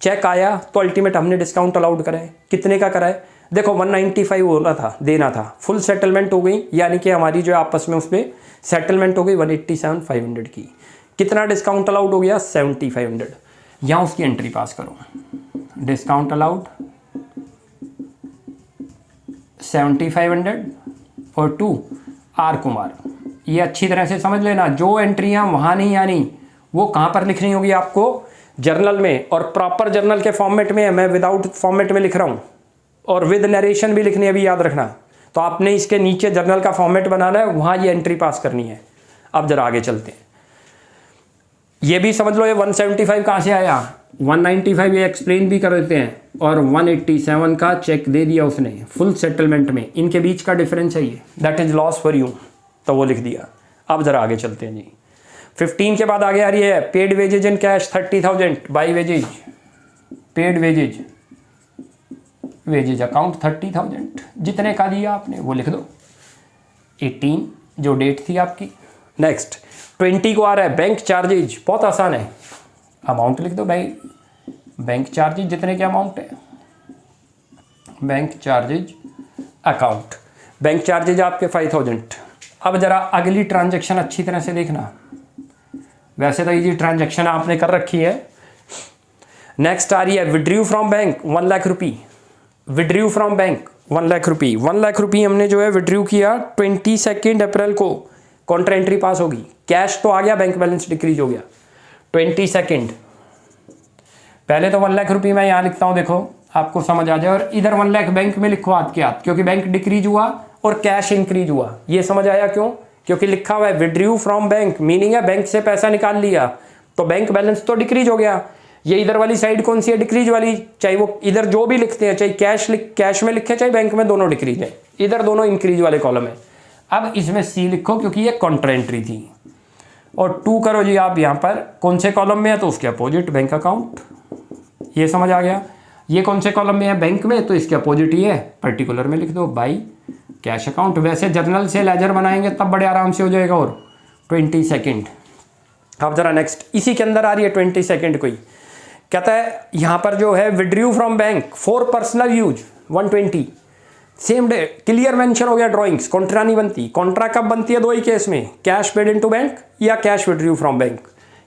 चेक आया तो अल्टीमेट हमने डिस्काउंट अलाउड करा है। कितने का करा है? देखो 195 होना था, देना था, फुल सेटलमेंट हो गई, यानी कि हमारी जो आपस में उस पर सेटलमेंट हो गई 187,500 की। कितना डिस्काउंट अलाउड हो गया? 7,500। यहाँ उसकी एंट्री पास करो, डिस्काउंट अलाउड 7,500 और 2 आर कुमार। ये अच्छी तरह से समझ लेना, जो एंट्रियाँ वहाँ नहीं आनी वो कहाँ पर लिखनी होगी आपको? जर्नल में, और प्रॉपर जर्नल के फॉर्मेट में है। मैं विदाउट फॉर्मेट में लिख रहा हूँ और विद नरेशन भी लिखनी है, अभी याद रखना। तो आपने इसके नीचे जर्नल का फॉर्मेट बनाना है, वहाँ ये एंट्री पास करनी है। अब जरा आगे चलते हैं, ये भी समझ लो ये 175 कहाँ से आया, 195 ये एक्सप्लेन भी कर देते हैं, और 187 का चेक दे दिया उसने फुल सेटलमेंट में। इनके बीच का डिफरेंस है ये, that is loss for you, तो वो लिख दिया। अब जरा आगे चलते हैं जी। 15 के बाद आगे आ रही है paid wages in cash 30,000 by wages, paid wages, wages account 30,000, जितने का दिया आपने वो लिख दो, 18 जो डेट थी आपकी। नेक्स्ट 20 को आ रहा है बैंक चार्जेज, बहुत आसान है, अमाउंट लिख दो भाई, बैंक चार्जेज जितने के अमाउंट है, bank charges account, bank charges आपके 5,000। अब जरा अगली ट्रांजैक्शन अच्छी तरह से देखना, वैसे तो इजी ट्रांजैक्शन आपने कर रखी है। नेक्स्ट आ रही है withdrew from bank 1 lakh rupee, withdrew from bank 1 lakh rupee. 1 lakh rupee हमने जो है विड्रू किया 22 अप्रैल को, कॉन्ट्रा एंट्री पास होगी। कैश तो आ गया, बैंक बैलेंस डिक्रीज हो गया 22। पहले तो 1 लाख रुपये मैं यहाँ लिखता हूँ, देखो आपको समझ आ जाए, और इधर 1 लाख बैंक में लिखो हाथ के हाथ, क्योंकि बैंक डिक्रीज हुआ और कैश इंक्रीज हुआ। ये समझ आया क्यों? क्योंकि लिखा हुआ है विड्रू फ्रॉम बैंक, मीनिंग है बैंक से पैसा निकाल लिया, तो बैंक बैलेंस तो डिक्रीज हो गया। ये इधर वाली साइड कौन सी है? डिक्रीज वाली। चाहे वो इधर जो भी लिखते हैं, चाहे कैश में लिखे चाहे बैंक में, दोनों डिक्रीज है, इधर दोनों इंक्रीज वाले कॉलम है। अब इसमें सी लिखो क्योंकि ये कॉन्ट्रा एंट्री थी, और 2 करो जी आप यहाँ पर, कौन से कॉलम में है? तो उसके अपोजिट बैंक अकाउंट। ये समझ आ गया। ये कौन से कॉलम में है? बैंक में, तो इसके अपोजिट ही है, पर्टिकुलर में लिख दो बाई कैश अकाउंट। वैसे जर्नल से लेजर बनाएंगे तब बड़े आराम से हो जाएगा। और 22। अब जरा नेक्स्ट इसी के अंदर आ रही है 22 कोई कहता है यहाँ पर जो है withdrew from bank for personal use 120, same day, clear mention हो गया ड्राइंग्स, कॉन्ट्रा नहीं बनती। कॉन्ट्रा कब बनती है? 2 ही केस में, कैश पेड इनटू बैंक या कैश विड्रू फ्रॉम बैंक।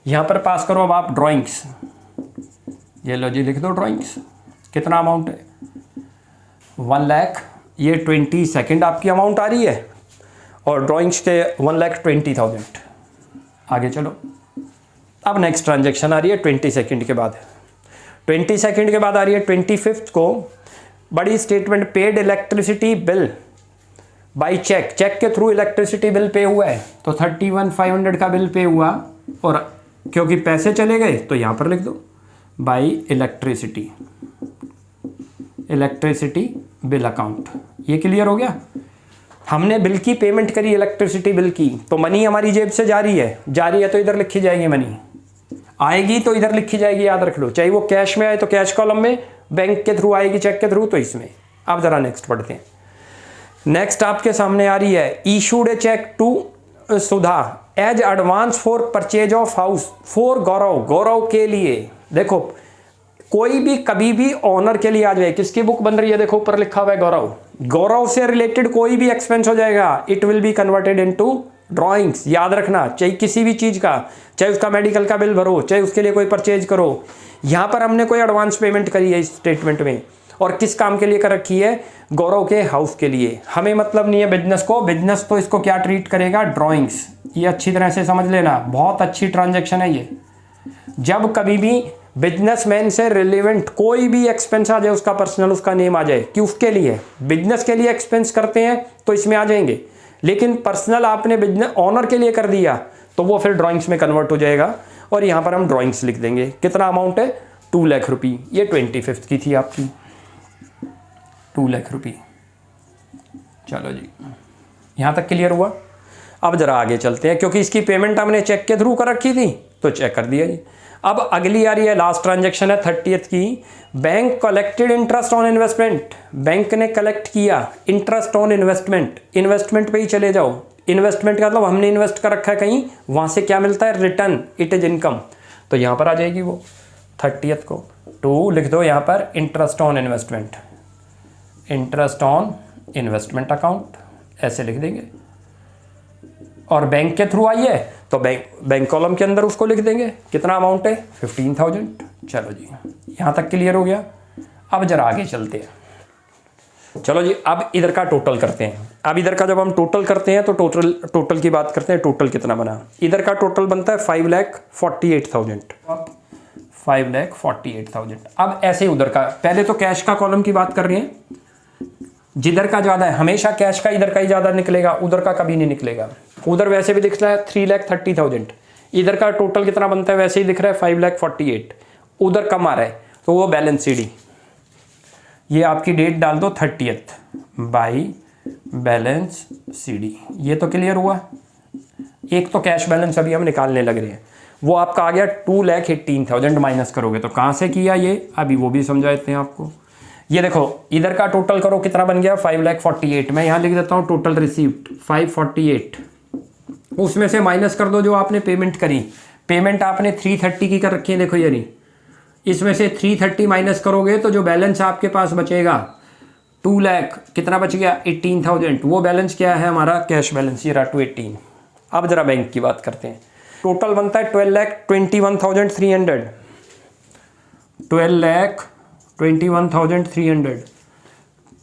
यहाँ पर पास करो अब आप ड्राइंग्स, ये लो जी लिख दो ड्राइंग्स। कितना अमाउंट है? 1 लाख, ये 22 आपकी अमाउंट आ रही है, और ड्राइंग्स के 1,20,000। आगे चलो, अब नेक्स्ट ट्रांजैक्शन आ रही है 22 के बाद। 22 के बाद आ रही है 25 को, बड़ी statement, paid electricity bill by cheque, cheque के थ्रू इलेक्ट्रिसिटी बिल पे हुआ है, तो 31,500 का बिल पे हुआ, और क्योंकि पैसे चले गए तो यहाँ पर लिख दो बाई इलेक्ट्रिसिटी बिल अकाउंट। ये क्लियर हो गया? हमने बिल की पेमेंट करी, इलेक्ट्रिसिटी बिल की, तो मनी हमारी जेब से जा रही है तो इधर लिखी जाएगी, मनी आएगी तो इधर लिखी जाएगी, याद रख लो। चाहे वो कैश में आए तो कैश कॉलम में, बैंक के थ्रू आएगी चेक के थ्रू तो इसमें। अब जरा नेक्स्ट पढ़ते हैं। नेक्स्ट आपके सामने आ रही है issued a cheque to Sudha as advance for purchase of house for Gaurav, Gaurav के लिए। देखो कोई भी कभी भी ऑनर के लिए आ जाए, किसकी बुक बन रही है? देखो ऊपर लिखा हुआ है गौरव, गौरव से रिलेटेड कोई भी एक्सपेंस हो जाएगा, it will be converted into drawings. याद रखना, चाहे किसी भी चीज़ का, चाहे उसका मेडिकल का बिल भरो, चाहे उसके लिए कोई परचेज करो, यहाँ पर हमने कोई एडवांस पेमेंट करी है इस स्टेटमेंट में, और किस काम के लिए कर रखी है? गौरव के हाउस के लिए। हमें मतलब नहीं है बिजनेस को, बिजनेस तो इसको क्या ट्रीट करेगा? ड्राइंग्स। ये अच्छी तरह से समझ लेना, बहुत अच्छी ट्रांजैक्शन है ये। जब कभी भी बिजनेसमैन से रिलेवेंट कोई भी एक्सपेंस आ जाए, उसका पर्सनल, उसका नेम आ जाए कि उसके लिए, बिजनेस के लिए एक्सपेंस करते हैं तो इसमें आ जाएंगे, लेकिन पर्सनल आपने बिजनेस ऑनर के लिए कर दिया तो वो फिर ड्राइंग्स में कन्वर्ट हो जाएगा। और यहाँ पर हम ड्राइंग्स लिख देंगे। कितना अमाउंट है? 2 लाख रुपये। ये 25th की थी आपकी, 2 लाख रुपये। चलो जी, यहाँ तक क्लियर हुआ। अब ज़रा आगे चलते हैं, क्योंकि इसकी पेमेंट हमने चेक के थ्रू कर रखी थी तो चेक कर दिया जी। अब अगली आ रही है, लास्ट ट्रांजैक्शन है 30th की। Bank collected interest on investment. Bank ने कलेक्ट किया इंटरेस्ट ऑन इन्वेस्टमेंट। इन्वेस्टमेंट पे ही चले जाओ। इन्वेस्टमेंट का मतलब हमने इन्वेस्ट कर रखा है कहीं, वहाँ से क्या मिलता है? Return, it is income. तो यहाँ पर आ जाएगी वो 30th को। 2 लिख दो यहाँ पर interest on investment, interest on investment account, ऐसे लिख देंगे। और बैंक के थ्रू आई है तो बैंक कॉलम के अंदर उसको लिख देंगे। कितना अमाउंट है? 15,000। चलो जी, यहाँ तक क्लियर हो गया। अब जरा आगे चलते हैं। चलो जी, अब इधर का टोटल करते हैं। अब इधर का जब हम टोटल करते हैं तो टोटल की बात करते हैं। टोटल कितना बना? इधर का टोटल बनता है 5,48,000। 5,48,000। अब ऐसे उधर का, पहले तो कैश का कॉलम की बात कर रहे हैं। जिधर का ज़्यादा है हमेशा कैश का इधर का ही ज़्यादा निकलेगा, उधर का कभी नहीं निकलेगा। उधर वैसे भी दिख रहा है 3,30,000। इधर का टोटल कितना बनता है? वैसे ही दिख रहा है 5,48,000। उधर कम आ रहा है तो वो बैलेंस सीडी। ये आपकी डेट डाल दो 30th बाई बैलेंस सीडी। ये तो क्लियर हुआ। एक तो कैश बैलेंस अभी हम निकालने लग रहे हैं, वो आपका आ गया 2,18,000। माइनस करोगे तो कहाँ से किया ये, अभी वो भी समझा देते हैं आपको। ये देखो, इधर का टोटल करो, कितना बन गया? 5,48,000। मैं यहाँ लिख देता हूँ टोटल रिसीव्ड 548। उसमें से माइनस कर दो जो आपने पेमेंट करी। पेमेंट आपने 330 की कर रखी है, देखो यानी इसमें से 330 माइनस करोगे तो जो बैलेंस आपके पास बचेगा 2 लाख, कितना बच गया? 18,000। वो बैलेंस क्या है हमारा? कैश बैलेंस, ये रहा 218। अब जरा बैंक की बात करते हैं। टोटल बनता है 12,21,300। 12,21,300।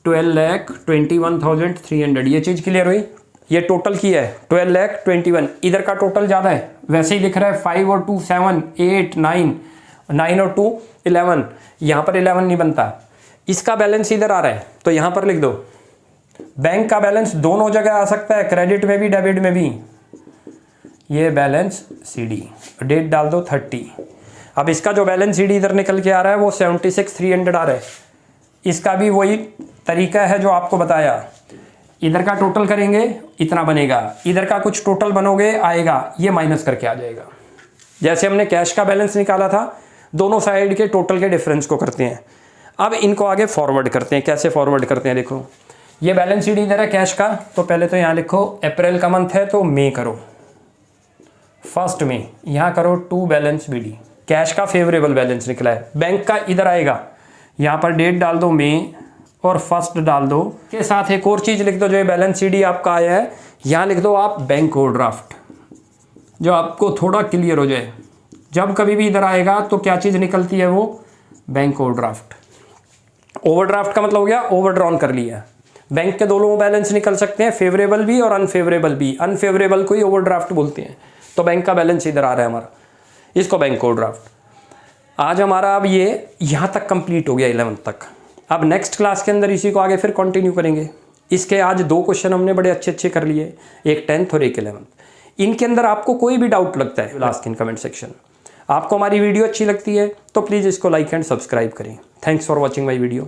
12,21,300। ये चीज़ क्लियर हुई। ये टोटल की है 12,21,000। इधर का टोटल ज़्यादा है, वैसे ही दिख रहा है 5 और 2 7 8 9 9 और 2 11। यहाँ पर 11 नहीं बनता। इसका बैलेंस इधर आ रहा है तो यहाँ पर लिख दो। बैंक का बैलेंस दोनों जगह आ सकता है, क्रेडिट में भी डेबिट में भी। ये बैलेंस सीडी, डेट डाल दो 30। अब इसका जो बैलेंस सीडी इधर निकल के आ रहा है वो 76,300 आ रहा है। इसका भी वही तरीका है जो आपको बताया। इधर का टोटल करेंगे इतना बनेगा, इधर का कुछ टोटल बनोगे आएगा, ये माइनस करके आ जाएगा। जैसे हमने कैश का बैलेंस निकाला था, दोनों साइड के टोटल के डिफरेंस को करते हैं। अब इनको आगे फॉरवर्ड करते हैं। कैसे फॉरवर्ड करते हैं? देखो, ये बैलेंस शीट इधर है कैश का, तो पहले तो यहाँ लिखो अप्रैल का मंथ है तो मई करो, 1 मई। यहाँ करो टू बैलेंस बीडी। कैश का फेवरेबल बैलेंस निकला है। बैंक का इधर आएगा, यहाँ पर डेट डाल दो मई और 1 डाल दो। के साथ एक और चीज़ लिख दो, जो ये बैलेंस सीडी आपका आया है, यहाँ लिख दो आप बैंक ओवरड्राफ्ट, जो आपको थोड़ा क्लियर हो जाए। जब कभी भी इधर आएगा तो क्या चीज़ निकलती है? वो बैंक ओवरड्राफ्ट। ओवरड्राफ्ट का मतलब हो गया ओवरड्रॉन कर लिया। बैंक के दोनों बैलेंस निकल सकते हैं, फेवरेबल भी और अनफेवरेबल भी। अनफेवरेबल को ही ओवरड्राफ्ट बोलते हैं। तो बैंक का बैलेंस इधर आ रहा है हमारा, इसको बैंक ओवरड्राफ्ट। आज हमारा अब ये यहाँ तक कंप्लीट हो गया 11th तक। अब नेक्स्ट क्लास के अंदर इसी को आगे फिर कंटिन्यू करेंगे। इसके आज 2 क्वेश्चन हमने बड़े अच्छे कर लिए, एक 10th और एक 11th। इनके अंदर आपको कोई भी डाउट लगता है, लास्ट इन कमेंट सेक्शन। आपको हमारी वीडियो अच्छी लगती है तो प्लीज़ इसको लाइक एंड सब्सक्राइब करें। Thanks for watching my video.